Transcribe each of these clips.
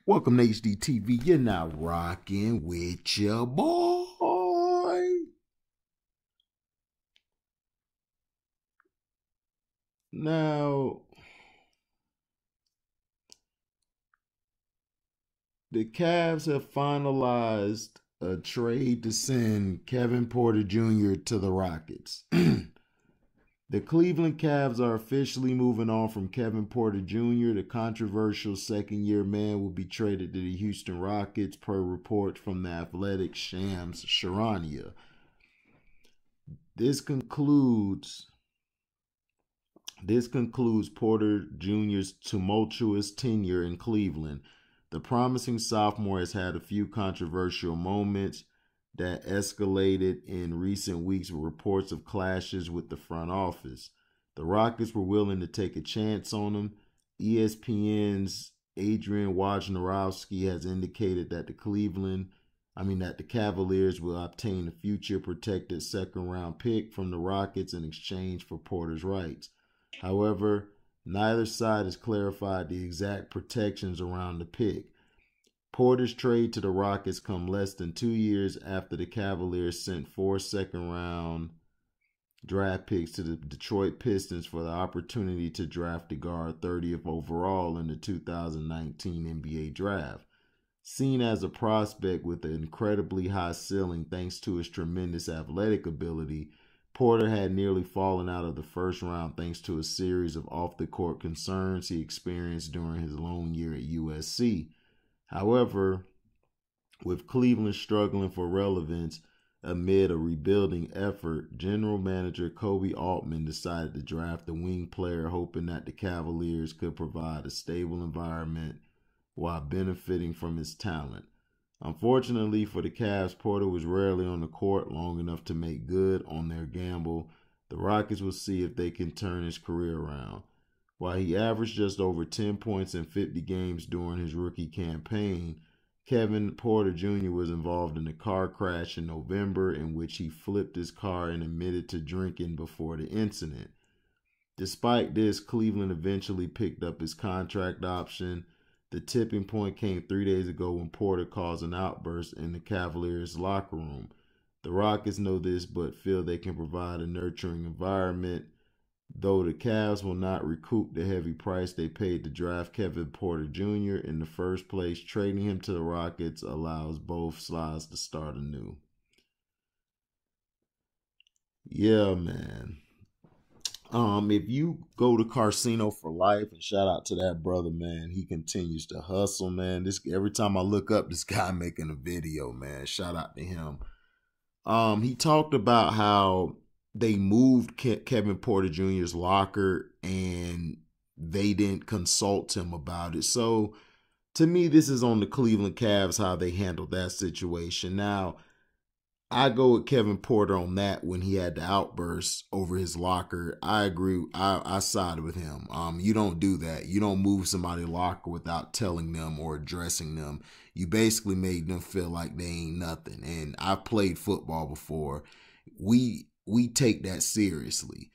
Welcome to HDTV. You're now rocking with your boy. Now, the Cavs have finalized a trade to send Kevin Porter Jr. to the Rockets. The Cleveland Cavs are officially moving on from Kevin Porter Jr. The controversial second-year man will be traded to the Houston Rockets, per reports from The Athletic Shams Charania. This concludes Porter Jr.'s tumultuous tenure in Cleveland. The promising sophomore has had a few controversial moments that escalated in recent weeks with reports of clashes with the front office. The Rockets were willing to take a chance on him. ESPN's Adrian Wojnarowski has indicated that the Cavaliers will obtain a future protected second-round pick from the Rockets in exchange for Porter's rights. However, neither side has clarified the exact protections around the pick. Porter's trade to the Rockets comes less than 2 years after the Cavaliers sent 4 second-round draft picks to the Detroit Pistons for the opportunity to draft a guard 30th overall in the 2019 NBA Draft. Seen as a prospect with an incredibly high ceiling thanks to his tremendous athletic ability, Porter had nearly fallen out of the first round thanks to a series of off-the-court concerns he experienced during his lone year at USC. However, with Cleveland struggling for relevance amid a rebuilding effort, general manager Koby Altman decided to draft a wing player, hoping that the Cavaliers could provide a stable environment while benefiting from his talent. Unfortunately for the Cavs, Porter was rarely on the court long enough to make good on their gamble. The Rockets will see if they can turn his career around. While he averaged just over 10 points in 50 games during his rookie campaign, Kevin Porter Jr. was involved in a car crash in November in which he flipped his car and admitted to drinking before the incident. Despite this, Cleveland eventually picked up his contract option. The tipping point came 3 days ago when Porter caused an outburst in the Cavaliers' locker room. The Rockets know this but feel they can provide a nurturing environment. Though the Cavs will not recoup the heavy price they paid to draft Kevin Porter Jr. in the first place, trading him to the Rockets allows both sides to start anew. Yeah, man. If you go to Casino for Life, and shout out to that brother, man. He continues to hustle, man. Every time I look up this guy making a video, man. Shout out to him. He talked about how they moved Kevin Porter Jr.'s locker and they didn't consult him about it. So to me, this is on the Cleveland Cavs, how they handled that situation. Now, I go with Kevin Porter on that when he had the outburst over his locker. I agree. I sided with him. You don't do that. You don't move somebody's locker without telling them or addressing them. You basically made them feel like they ain't nothing. And I've played football before. We take that seriously.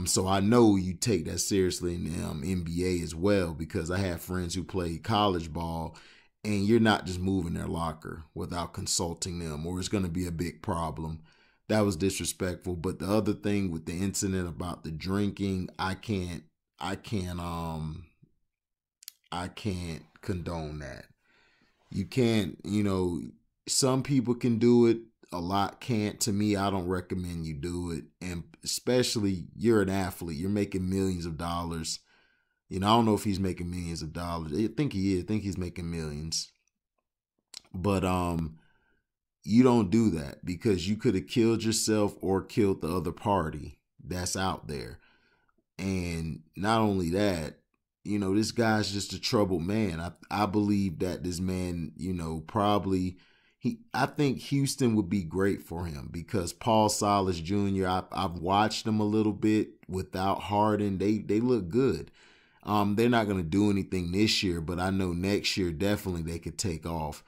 So I know you take that seriously in the NBA as well, because I have friends who play college ball, and you're not just moving their locker without consulting them, or it's going to be a big problem. That was disrespectful. But the other thing with the incident about the drinking, I can't condone that. You can't, some people can do it. A lot can't. To me, I don't recommend you do it. And especially, you're an athlete. You're making millions of dollars. I don't know if he's making millions of dollars. I think he is. I think he's making millions. But you don't do that, because you could have killed yourself or killed the other party that's out there. And not only that, this guy's just a troubled man. I believe that this man, probably... I think Houston would be great for him, because Paul Silas Jr., I've watched him a little bit without Harden. They look good. They're not going to do anything this year, but I know next year definitely they could take off.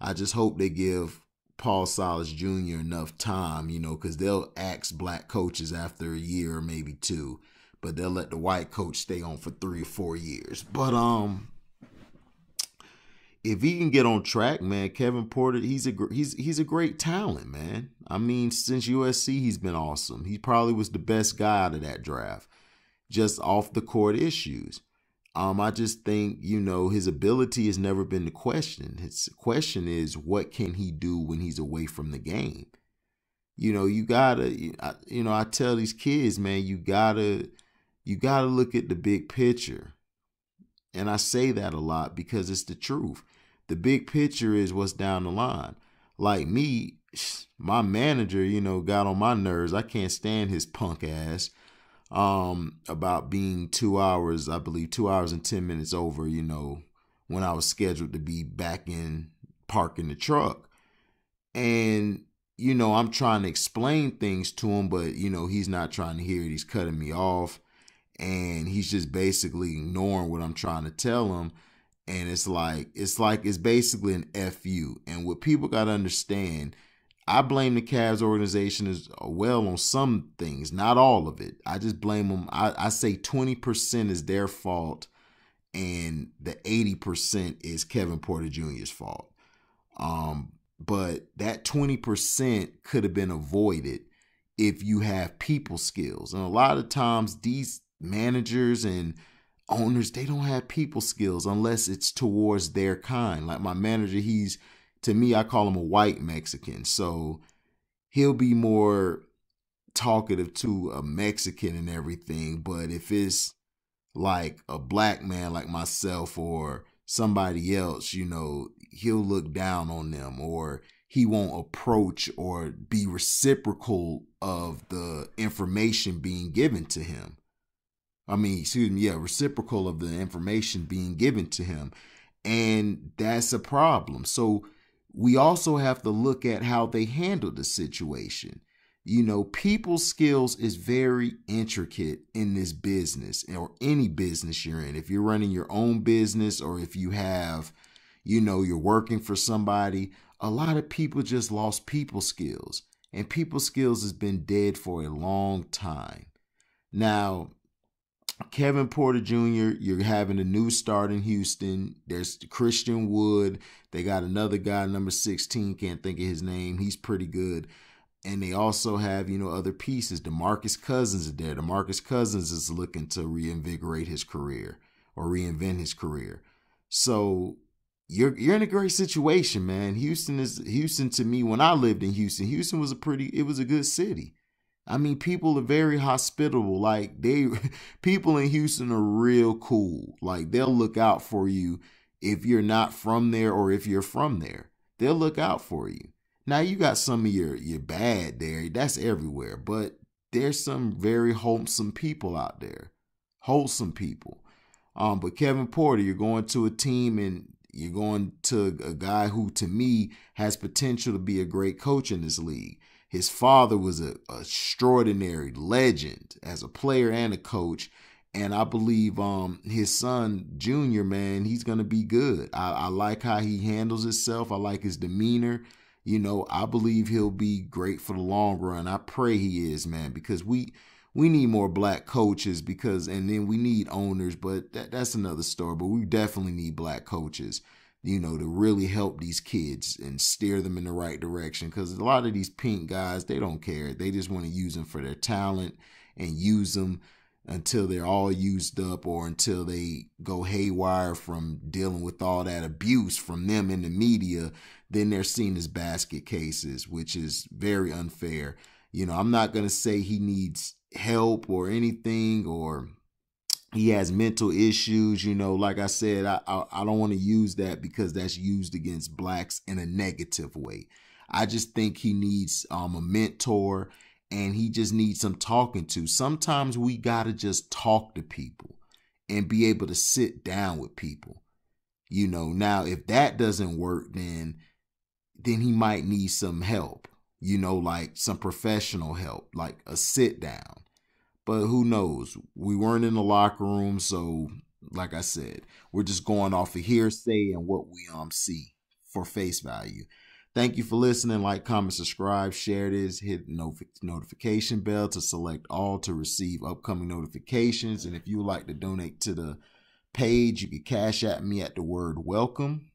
I just hope they give Paul Silas Jr. enough time, because they'll axe black coaches after a year or maybe 2, but they'll let the white coach stay on for 3 or 4 years. But if he can get on track, man, Kevin Porter, he's a great talent, man. I mean, since USC, he's been awesome. He probably was the best guy out of that draft, just off the court issues. I just think, you know, his ability has never been the question. His question is, what can he do when he's away from the game? You know, I tell these kids, man, you gotta look at the big picture. And I say that a lot because it's the truth. The big picture is what's down the line. Like me, my manager, you know, got on my nerves. I can't stand his punk ass about being 2 hours, I believe 2 hours and 10 minutes over, you know, when I was scheduled to be back in parking the truck. And, you know, I'm trying to explain things to him, but, you know, he's not trying to hear it. He's cutting me off. And he's just basically ignoring what I'm trying to tell him. And it's basically an FU. And what people got to understand, I blame the Cavs organization as well on some things, not all of it. I just blame them. I say 20% is their fault, and the 80% is Kevin Porter Jr.'s fault. But that 20% could have been avoided if you have people skills. And a lot of times these managers and owners, they don't have people skills unless it's towards their kind. Like my manager, to me, I call him a white Mexican. So he'll be more talkative to a Mexican and everything. But if it's like a black man like myself or somebody else, you know, he'll look down on them, or he won't approach or be reciprocal of the information being given to him. Reciprocal of the information being given to him. And that's a problem. So we also have to look at how they handle the situation. You know, people skills is very intricate in this business, or any business you're in. If you're running your own business, or if you have, you know, you're working for somebody, a lot of people just lost people skills. And people skills has been dead for a long time. Now, Kevin Porter Jr., you're having a new start in Houston. There's Christian Wood. They got another guy, number 16, can't think of his name. He's pretty good. And they also have, you know, other pieces. DeMarcus Cousins is there. DeMarcus Cousins is looking to reinvigorate his career or reinvent his career. So you're in a great situation, man. Houston to me, when I lived in Houston was it was a good city. I mean, people are very hospitable. Like people in Houston are real cool. Like they'll look out for you if you're not from there, or if you're from there, they'll look out for you. Now you got some of your bad there. That's everywhere, but there's some very wholesome people out there. Wholesome people. But Kevin Porter, you're going to a team and you're going to a guy who, to me, has potential to be a great coach in this league. His father was an extraordinary legend as a player and a coach. And I believe his son, Junior, man, he's going to be good. I like how he handles himself. I like his demeanor. You know, I believe he'll be great for the long run. I pray he is, man, because we need more black coaches, and then we need owners, but that's another story. But we definitely need black coaches, you know, to really help these kids and steer them in the right direction. Because a lot of these pink guys, they don't care. They just want to use them for their talent and use them until they're all used up, or until they go haywire from dealing with all that abuse from them in the media. Then they're seen as basket cases, which is very unfair. You know, I'm not going to say he needs help or anything, or he has mental issues. You know, like I said, I don't want to use that because that's used against blacks in a negative way. I just think he needs a mentor, and he just needs some talking to. Sometimes we got to just talk to people and be able to sit down with people. You know, now if that doesn't work, then he might need some help, you know, like some professional help, like a sit down. But who knows? We weren't in the locker room, so like I said, we're just going off of hearsay and what we see for face value. Thank you for listening. Like, comment, subscribe, share this, hit the notification bell to select all to receive upcoming notifications. And if you would like to donate to the page, you can cash at me at the word welcome.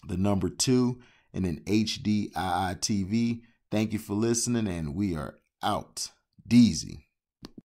the number 2, and then HDIITV. Thank you for listening, and we are out. Deezy.